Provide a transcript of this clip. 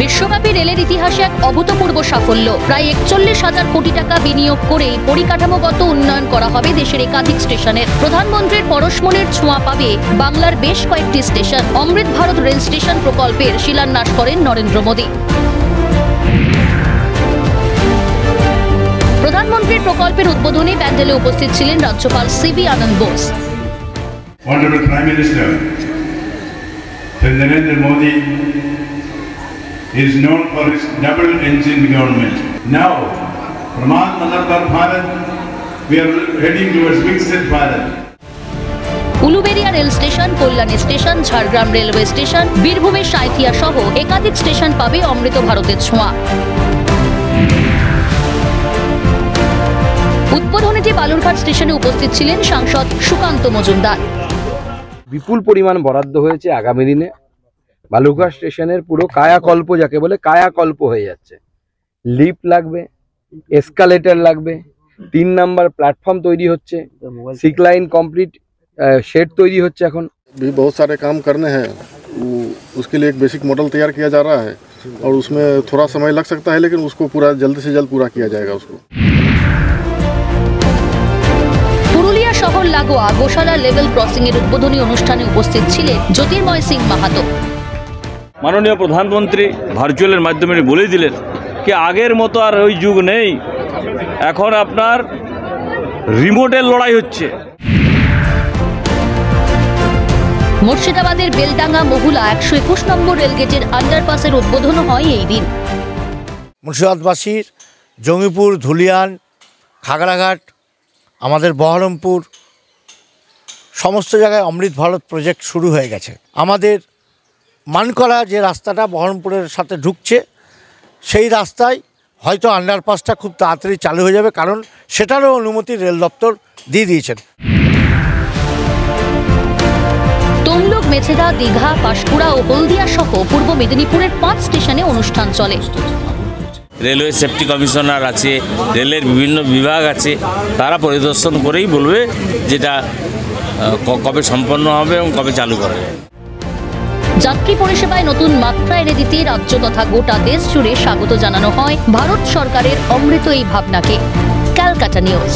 বিশ্বব্যাপী রেলের ইতিহাসে এক অভূতপূর্ব সাফল্য। প্রায় ৪১,০০০ কোটি টাকা বিনিয়োগ করেই পরিকাঠামোগত উন্নয়ন করা হবে দেশের একাধিক স্টেশনের। প্রধানমন্ত্রীর পরশমণির ছোঁয়া পাবে বাংলার বেশ কয়েকটি স্টেশন। অমৃত ভারত রেল স্টেশন প্রকল্পের শিলান্যাস করেন নরেন্দ্র মোদী। প্রধানমন্ত্রীর প্রকল্পের উদ্বোধনী প্যান্ডেলে উপস্থিত ছিলেন রাজ্যপাল CV Ananda Bose. Honorable Prime Minister, Narendra Modi is known for his double-engine government. Now, from Atmanirbhar Bharat, we are heading towards Viksit Bharat. Uluberia rail station, Kalyani station, Jhargram railway station, বীরভূমের সাঁইথিয়া সহ একাধিক স্টেশন পাবে অমৃত ভারতের ছোঁয়া। উদ্বোধনীতে বালুরঘাট স্টেশনে উপস্থিত ছিলেন সাংসদ সুকান্ত মজুমদার। বিপুল পরিমাণ বরাদ্দ হয়েছে আগামী দিনে। বালুরঘাট স্টেশনের পুরো কায়াকল্প, যাকে বলে কায়াকল্প হয়ে যাচ্ছে। লিফট লাগবে, এসকালেটর লাগবে, 3 নাম্বার প্ল্যাটফর্ম তৈরি হচ্ছে, सिक लाइन कम्प्लीट शेड तैयारी होच्छे। এখন भी बहुत सारे काम करने हैं, उसके लिए एक बेसिक मॉडल तैयार किया जा रहा है और उसमें थोड़ा समय लग सकता है, लेकिन उसको पूरा जल्द से जल्द पूरा किया जाएगा। उसको পুরুলিয়া শহর লাগোয়া গোশালা লেভেল ক্রসিং এর উদ্বোধনী অনুষ্ঠানে উপস্থিত ছিলেন জ্যোতির্ময় সিং মাহাতো। মাননীয় প্রধানমন্ত্রী ভার্চুয়ালের মাধ্যমে বলে দিলেন কি আগের মতো আর ওই যুগ নেই, এখন আপনার রিমোটের লড়াই হচ্ছে। মুর্শিদাবাদের বেলডাঙ্গা মহুলা 121 নম্বর রেলগেটের আন্ডারপাসের উদ্বোধন হয় এই দিন। মুর্শিদাবাদবাসীর জঙ্গিপুর, ধুলিয়ান, খাগড়াঘাট, আমাদের বহরমপুর সমস্ত জায়গায় অমৃত ভারত প্রজেক্ট শুরু হয়ে গেছে। আমাদের মানকলা যে রাস্তাটা বহরমপুরের সাথে ঢুকছে, সেই রাস্তায় হয়তো আন্ডারপাসটা খুব তাড়াতাড়ি চালু হয়ে যাবে, কারণ সেটারও অনুমতি রেল দপ্তর দিয়ে দিয়েছেন। তমলুক, মেছেদা, দীঘা, পাঁশকুড়া ও হলদিয়া সহ পূর্ব মেদিনীপুরের 5 স্টেশনে অনুষ্ঠান চলে। রেলওয়ে সেফটি কমিশনার আছে, রেলের বিভিন্ন বিভাগ আছে, তারা পরিদর্শন করেই বলবে যেটা কবে সম্পন্ন হবে এবং কবে চালু করা যায়। যাত্রী পরিষেবায় নতুন মাত্রা এনে দিতে রাজ্য তথা গোটা দেশ জুড়ে স্বাগত জানানো হয় ভারত সরকারের অমৃত এই ভাবনাকে। ক্যালকাটা নিউজ।